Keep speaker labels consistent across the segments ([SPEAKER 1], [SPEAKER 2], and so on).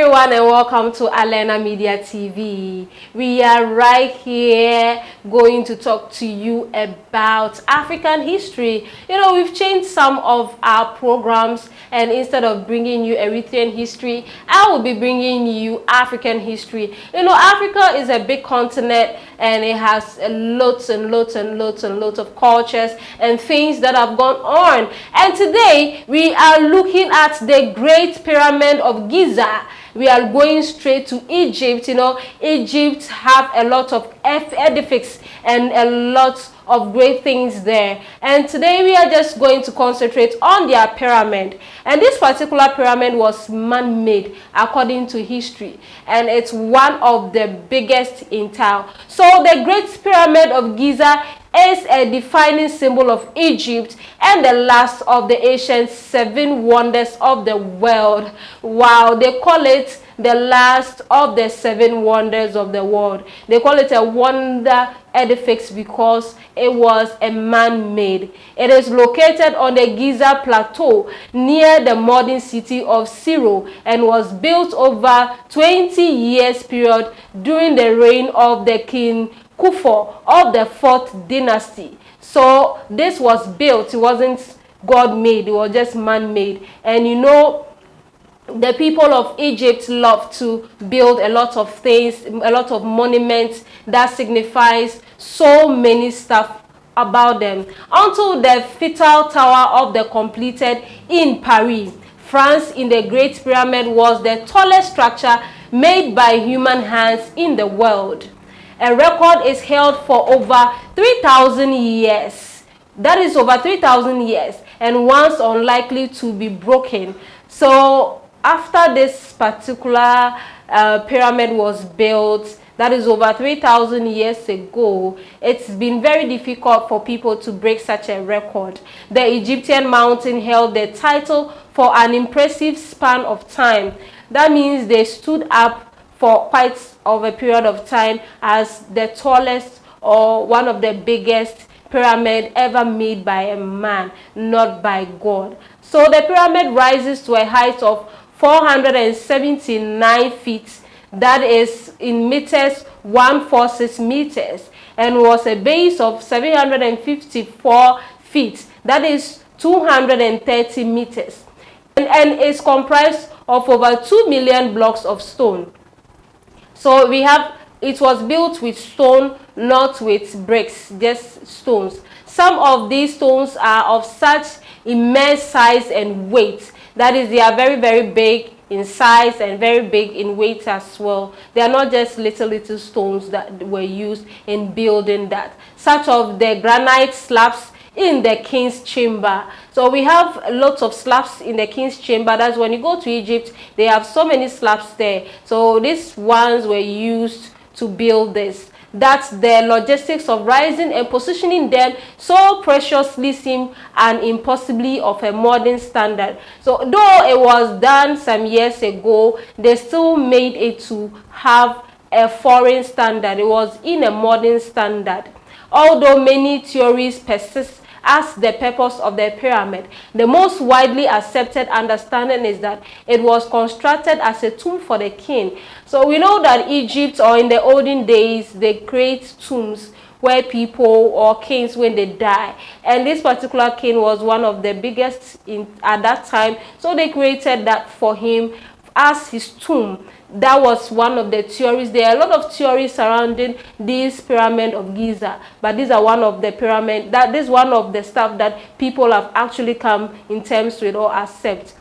[SPEAKER 1] everyone and welcome to Alena Media TV. We are right here going to talk to you about African history. You know, we've changed some of our programs, and instead of bringing you Eritrean history, I will be bringing you African history. You know, Africa is a big continent and it has lots of cultures and things that have gone on. And today we are looking at the Great Pyramid of Giza. We are going straight to Egypt. You know, Egypt have a lot of edifices and a lot of great things there. And today we are just going to concentrate on their pyramid. And this particular pyramid was man-made according to history. And it's one of the biggest in town. So the Great Pyramid of Giza is a defining symbol of Egypt and the last of the ancient 7 wonders of the world. Wow, they call it the last of the 7 wonders of the world. They call it a wonder edifice because it was a man-made. It is located on the Giza plateau near the modern city of Cairo and was built over 20 years period during the reign of the king Khufu of the 4th dynasty. So this was built, it wasn't God-made, it was just man-made. And you know, the people of Egypt love to build a lot of things, a lot of monuments that signifies so many stuff about them, until the Eiffel Tower of the completed in Paris, France. In the Great Pyramid was the tallest structure made by human hands in the world. A record is held for over 3,000 years. That is over 3,000 years, and once unlikely to be broken. So after this particular pyramid was built, that is over 3,000 years ago, it's been very difficult for people to break such a record. The Egyptian mountain held the title for an impressive span of time. That means they stood up for quite of a period of time as the tallest or one of the biggest pyramid ever made by a man, not by God. So the pyramid rises to a height of 479 feet, that is in meters 146 meters, and was a base of 754 feet, that is 230 meters, and is comprised of over 2 million blocks of stone. So we have, it was built with stone, not with bricks, just stones. Some of these stones are of such immense size and weight, that is, they are very big in size and very big in weight as well. They are not just little stones that were used in building that. Such of the granite slabs in the king's chamber. So we have lots of slabs in the king's chamber. That's when you go to Egypt, they have so many slabs there. So these ones were used to build this. That's the logistics of rising and positioning them so preciously seem and impossibly of a modern standard. So though it was done some years ago, they still made it to have a foreign standard. It was in a modern standard. Although many theories persist as the purpose of the pyramid, the most widely accepted understanding is that it was constructed as a tomb for the king. So we know that Egypt, or in the olden days, they create tombs where people or kings, when they die, and this particular king was one of the biggest at that time, so they created that for him as his tomb. That was one of the theories. There are a lot of theories surrounding this pyramid of Giza, but these are one of the pyramid, that is one of the stuff that people have actually come in terms with or accept.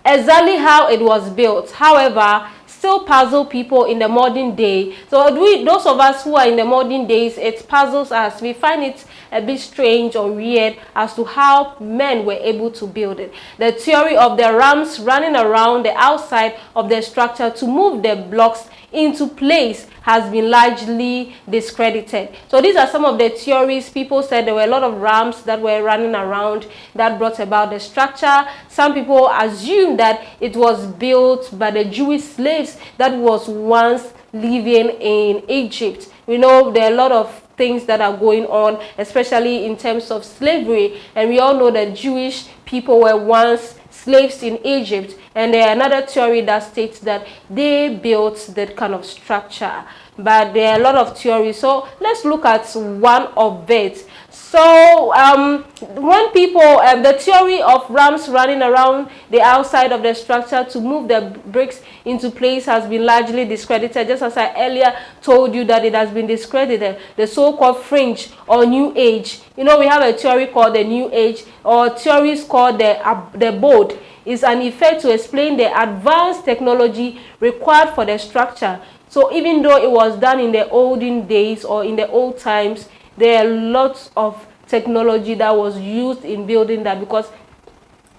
[SPEAKER 1] Exactly how it was built, however, still puzzle people in the modern day. So those of us who are in the modern days, it puzzles us. We find it a bit strange or weird as to how men were able to build it. The theory of the rams running around the outside of the structure to move the blocks into place has been largely discredited. So these are some of the theories. People said there were a lot of rams that were running around that brought about the structure. Some people assume that it was built by the Jewish slaves that was once living in Egypt. We know there are a lot of things that are going on, especially in terms of slavery. And we all know that Jewish people were once slaves in Egypt, and there are another theory that states that they built that kind of structure. But there are a lot of theories, so let's look at one of it. So when people, the theory of rams running around the outside of the structure to move the bricks into place has been largely discredited, just as I earlier told you that it has been discredited. The so-called fringe or new age, you know, we have a theory called the new age, or theories called the board, is an effect to explain the advanced technology required for the structure. So even though it was done in the olden days or in the old times, there are lots of technology that was used in building that, because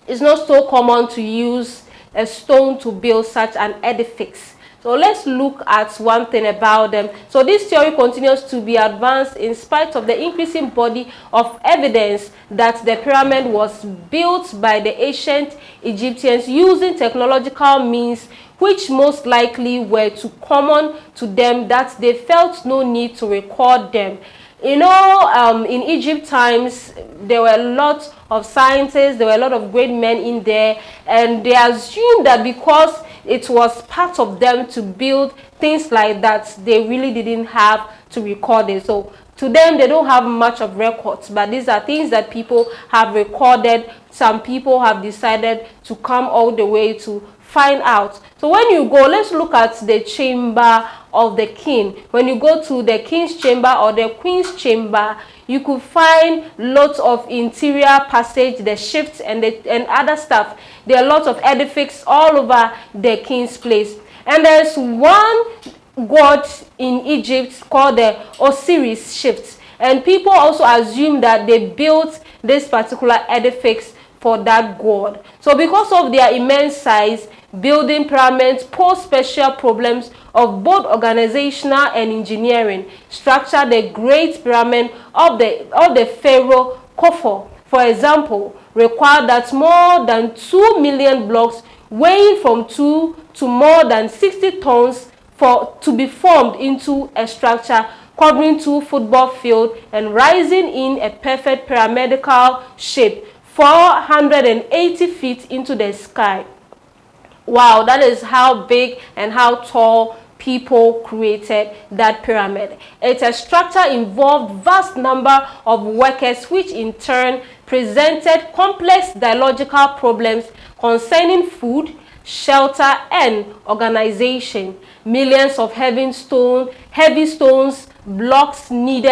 [SPEAKER 1] it's not so common to use a stone to build such an edifice. So let's look at one thing about them. So this theory continues to be advanced in spite of the increasing body of evidence that the pyramid was built by the ancient Egyptians using technological means which most likely were too common to them that they felt no need to record them. You know, in Egypt times, there were a lot of scientists, there were a lot of great men in there, and they assumed that because it was part of them to build things like that, they really didn't have to record it. So to them, they don't have much of records, but these are things that people have recorded. Some people have decided to come all the way to find out. So when you go, let's look at the chamber of the king. When you go to the king's chamber or the queen's chamber, you could find lots of interior passage, the shifts and other stuff. There are lots of edifices all over the king's place. And there's one god in Egypt called the Osiris shift. And people also assume that they built this particular edifice for that god. So because of their immense size, building pyramids pose special problems of both organizational and engineering. Structure the Great Pyramid of the Pharaoh Khufu, for example, required that more than 2 million blocks weighing from 2 to more than 60 tons to be formed into a structure covering 2 football fields and rising in a perfect pyramidal shape 480 feet into the sky. Wow, that is how big and how tall people created that pyramid. It's a structure involved vast number of workers, which in turn presented complex dialogical problems concerning food, shelter, and organization. Millions of heavy stones, blocks need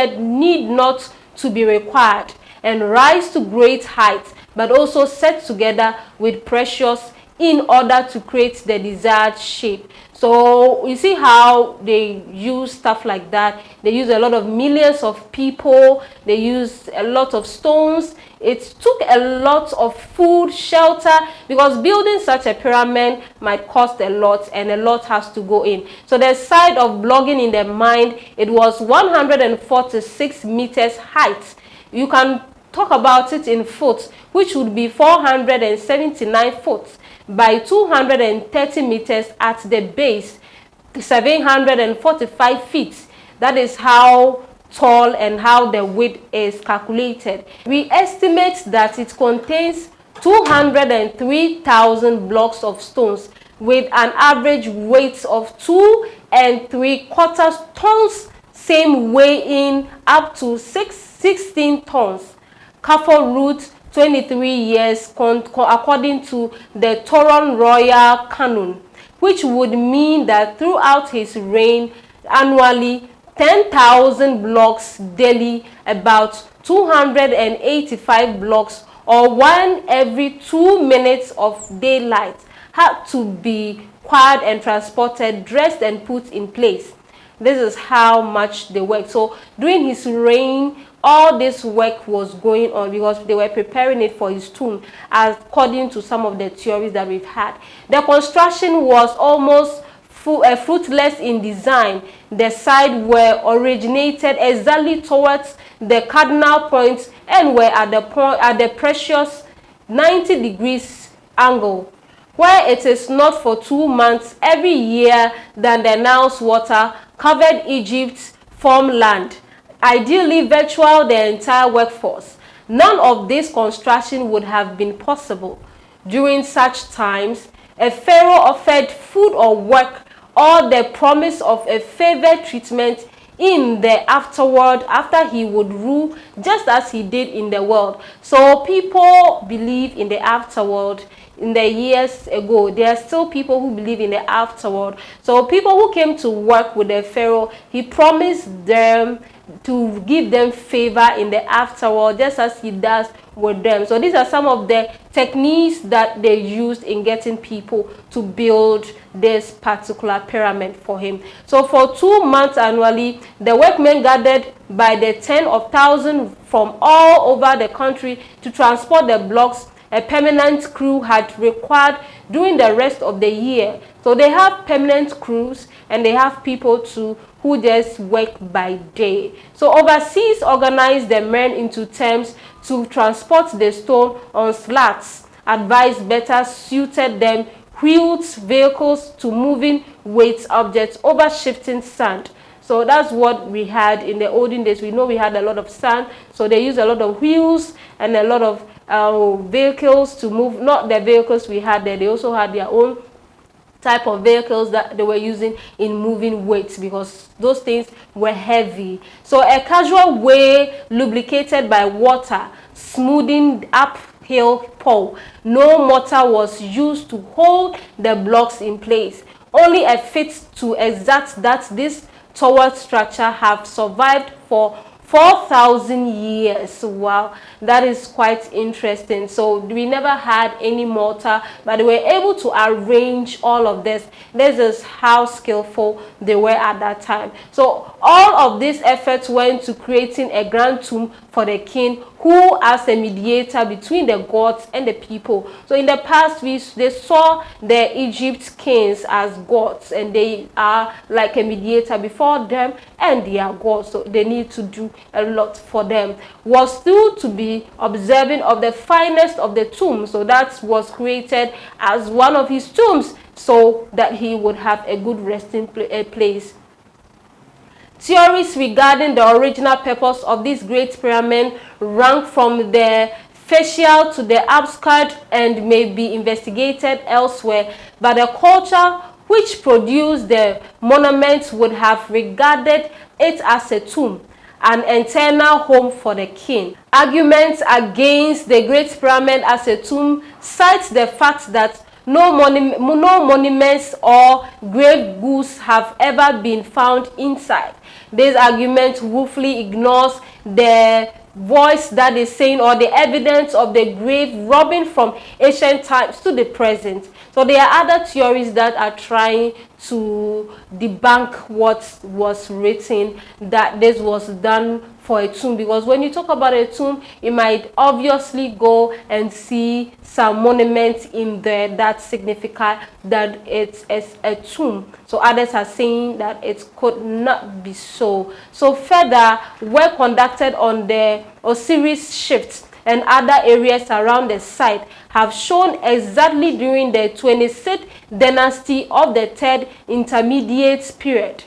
[SPEAKER 1] not to be required and rise to great heights, but also set together with precious in order to create the desired shape. So you see how they use stuff like that. They use a lot of millions of people. They use a lot of stones. It took a lot of food, shelter, because building such a pyramid might cost a lot, and a lot has to go in. So the side of blogging in the mind, it was 146 meters height. You can talk about it in foot, which would be 479 foot. By 230 meters at the base, 745 feet. That is how tall and how the width is calculated. We estimate that it contains 203,000 blocks of stones with an average weight of 2 3/4 tons, same weighing up to 16 tons. Khufu ruled 23 years according to the Toron Royal Canon, which would mean that throughout his reign, annually 10,000 blocks daily, about 285 blocks, or 1 every 2 minutes of daylight, had to be quarried and transported, dressed and put in place. This is how much they worked. So during his reign, all this work was going on because they were preparing it for his tomb, according to some of the theories that we've had. The construction was almost fruitless in design. The sides were originated exactly towards the cardinal points and were at the precious 90 degrees angle, where it is not for 2 months every year that the Nile's water covered Egypt's farmland ideally virtual the entire workforce. None of this construction would have been possible. During such times, a pharaoh offered food or work or the promise of a favored treatment in the afterworld after he would rule just as he did in the world. So people believe in the afterworld. In the years ago, there are still people who believe in the afterworld. So people who came to work with the pharaoh, he promised them to give them favor in the afterworld just as he does with them. So these are some of the techniques that they used in getting people to build this particular pyramid for him. So for 2 months annually, the workmen gathered by the 10,000 from all over the country to transport the blocks a permanent crew had required during the rest of the year. So they have permanent crews and they have people too who just work by day. So overseas organized the men into teams to transport the stone on slats, advised better suited them wheeled vehicles to moving weight objects over shifting sand. So that's what we had in the olden days. We know we had a lot of sand, so they used a lot of wheels and a lot of vehicles to move. Not the vehicles we had there, they also had their own type of vehicles that they were using in moving weights because those things were heavy. So a casual way lubricated by water, smoothing uphill pole. No mortar was used to hold the blocks in place. Only a fit to exact that this toward structure have survived for 4,000 years. Wow, that is quite interesting. So we never had any mortar, but they were able to arrange all of this. This is how skillful they were at that time. So all of these efforts went to creating a grand tomb for the king, who as a mediator between the gods and the people. So in the past, they saw the Egypt kings as gods, and they are like a mediator before them, and they are gods. So they need to do a lot for them. Was still to be observing of the finest of the tombs. So that was created as one of his tombs, so that he would have a good resting place. Theories regarding the original purpose of this great pyramid rank from the facial to the abstract and may be investigated elsewhere, but the culture which produced the monument would have regarded it as a tomb, an eternal home for the king. Arguments against the Great Pyramid as a tomb cites the fact that no monuments or grave goods have ever been found inside. This argument woefully ignores the voice that is saying or the evidence of the grave robbing from ancient times to the present. So there are other theories that are trying to debunk what was written, that this was done for a tomb, because when you talk about a tomb, you might obviously go and see some monuments in there that signify that it's a tomb. So others are saying that it could not be so. So further work conducted on the Osiris shifts and other areas around the site have shown exactly during the 26th dynasty of the 3rd intermediate period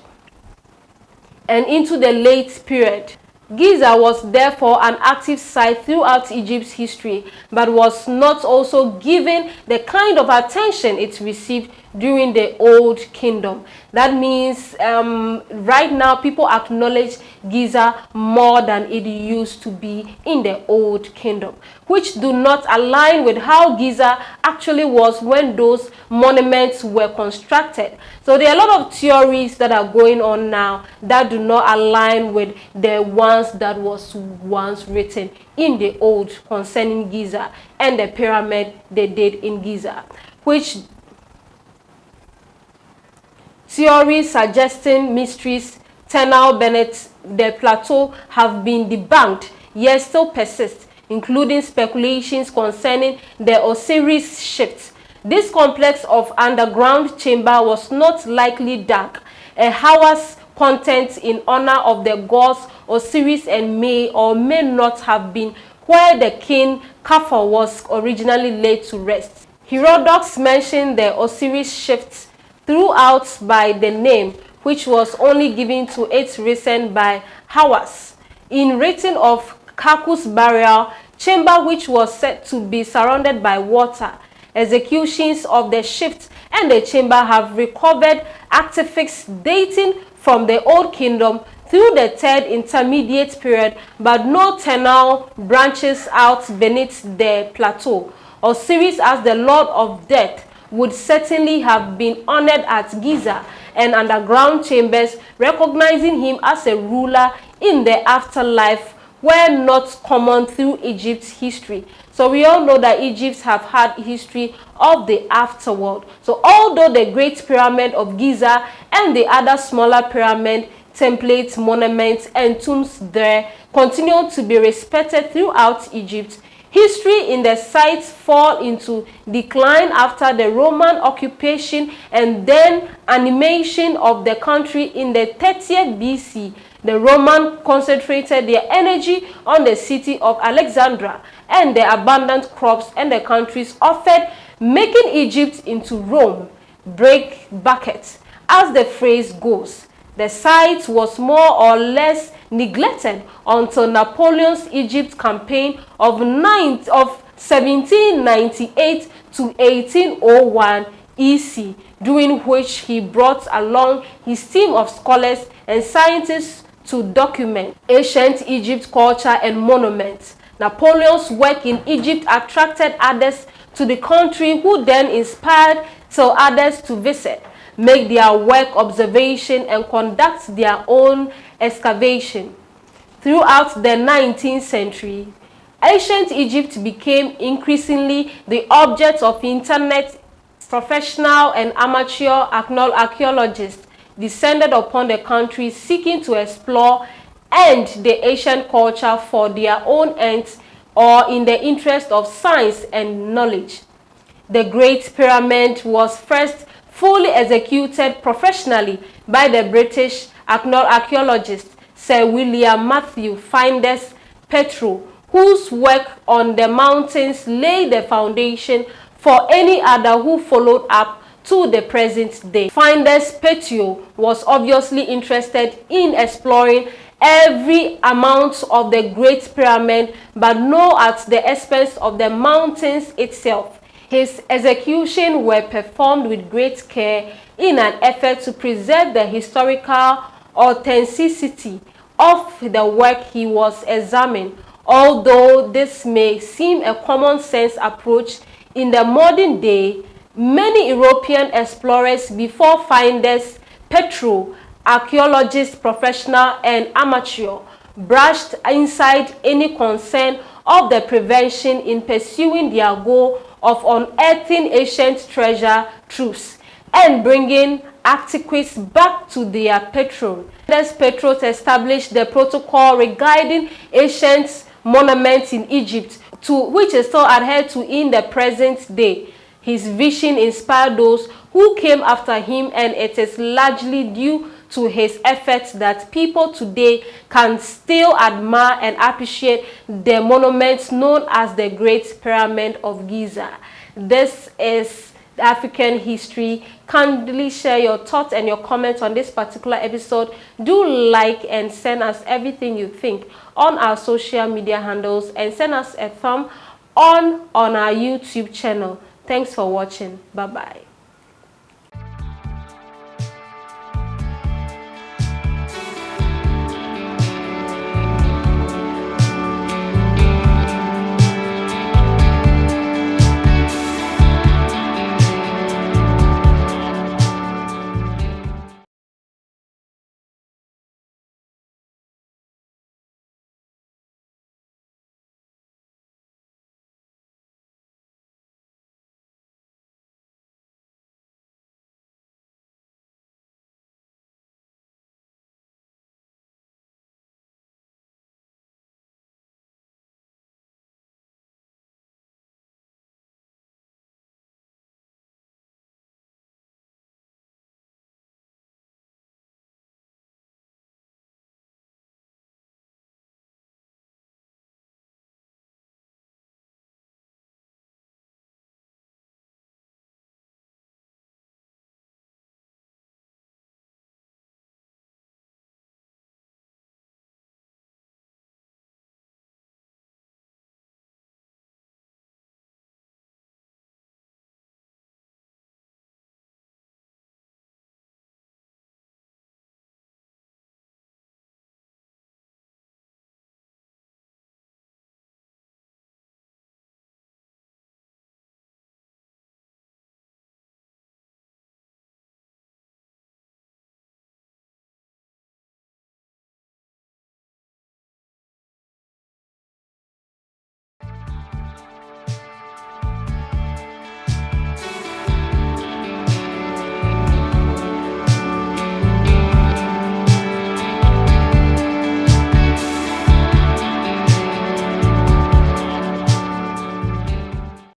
[SPEAKER 1] and into the late period. Giza was therefore an active site throughout Egypt's history, but was not also given the kind of attention it received during the Old Kingdom. That means right now people acknowledge Giza more than it used to be in the Old Kingdom, which do not align with how Giza actually was when those monuments were constructed. So there are a lot of theories that are going on now that do not align with the ones that was once written in the Old concerning Giza and the pyramid they did in Giza, which theories suggesting mysteries tunnel beneath the plateau have been debunked, yet still persist, including speculations concerning the Osiris shift. This complex of underground chamber was not likely dug. A hour's content in honor of the gods Osiris and may or may not have been where the king Kafur was originally laid to rest. Herodotus mentioned the Osiris shift throughout by the name, which was only given to its recent by Hawass. in written of Kaku's burial chamber, which was said to be surrounded by water. Executions of the shift and the chamber have recovered artifacts dating from the Old Kingdom through the Third Intermediate period, but no tunnel branches out beneath the plateau. Osiris, as the Lord of Death, would certainly have been honored at Giza and underground chambers, recognizing him as a ruler in the afterlife, were not common through Egypt's history. So we all know that Egypt have had history of the afterworld. So although the Great Pyramid of Giza and the other smaller pyramid templates, monuments, and tombs there continue to be respected throughout Egypt, history in the sites fall into decline after the Roman occupation and then annexation of the country in the 30th BC. The Romans concentrated their energy on the city of Alexandria and the abundant crops and the countries offered, making Egypt into Rome break buckets. As the phrase goes, the site was more or less neglected until Napoleon's Egypt campaign of 1798 to 1801 EC, during which he brought along his team of scholars and scientists to document ancient Egypt culture and monuments. Napoleon's work in Egypt attracted others to the country, who then inspired till others to visit, make their work observation, and conduct their own excavation. Throughout the 19th century, ancient Egypt became increasingly the object of internet professional and amateur archaeologists descended upon the country seeking to explore and the ancient culture for their own ends or in the interest of science and knowledge. The Great Pyramid was first fully executed professionally by the British archaeologist Sir William Matthew Flinders Petrie, whose work on the mountains laid the foundation for any other who followed up to the present day. Flinders Petrie was obviously interested in exploring every amount of the Great Pyramid, but not at the expense of the mountains itself. His executions were performed with great care in an effort to preserve the historical authenticity of the work he was examining. Although this may seem a common sense approach in the modern day, many European explorers before Flinders Petrie, archaeologists, professional and amateur, brushed inside any concern of the prevention in pursuing their goal of unearthing ancient treasure troves and bringing antiquities back to their patron. Flinders Petrie established the protocol regarding ancient monuments in Egypt, to which is still adhered to in the present day. His vision inspired those who came after him, and it is largely due to his efforts that people today can still admire and appreciate the monuments known as the Great Pyramid of Giza. This is African history. Kindly share your thoughts and your comments on this particular episode. Do like and send us everything you think on our social media handles, and send us a thumb on our YouTube channel. Thanks for watching. Bye bye.